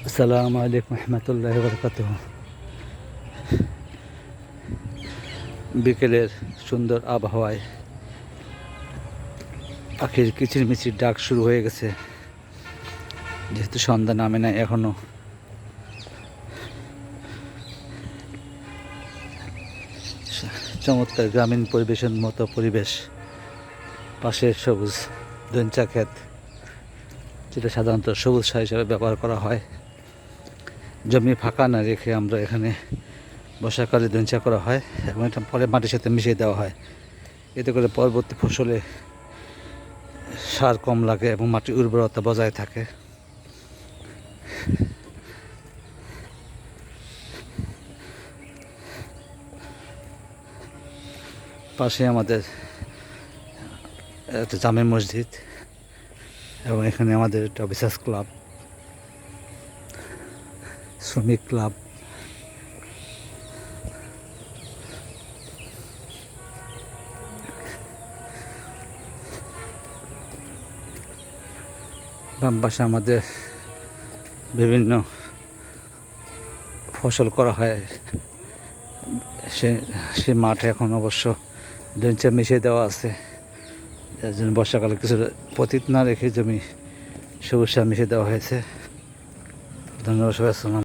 আসসালামু আলাইকুম রহমতুল্লাহি বরকাতুহ। বিকেলের সুন্দর আবহাওয়ায় পাখির কিচিরমিচির ডাক শুরু হয়ে গেছে, যেহেতু সন্ধ্যা নামে না এখনো। চমৎকার গ্রামীণ পরিবেশের মতো পরিবেশ, পাশে সবুজ দঞ্চা ক্ষেত, যেটা সাধারণত সবুজ সার হিসাবে ব্যবহার করা হয়। জমি ফাঁকা না রেখে আমরা এখানে বর্ষাকালে দঞ্চা করা হয় এবং এটা পরে মাটির সাথে মিশিয়ে দেওয়া হয়। এতে করে পরবর্তী ফসলে সার কম লাগে এবং মাটির উর্বরতা বজায় থাকে। পাশে আমাদের একটা জামে মসজিদ এবং এখানে আমাদের একটা অফিসার্স ক্লাব, শ্রমিক ক্লাব। বাম পাশে আমাদের বিভিন্ন ফসল করা হয়। সে মাঠে এখন অবশ্য ডেঞ্চা মিশিয়ে দেওয়া আছে, যার জন্য বর্ষাকালে কিছু পতিত না রেখে জমি সবুজ সার মিশিয়ে দেওয়া হয়েছে। ধন্যবাদ সবাই।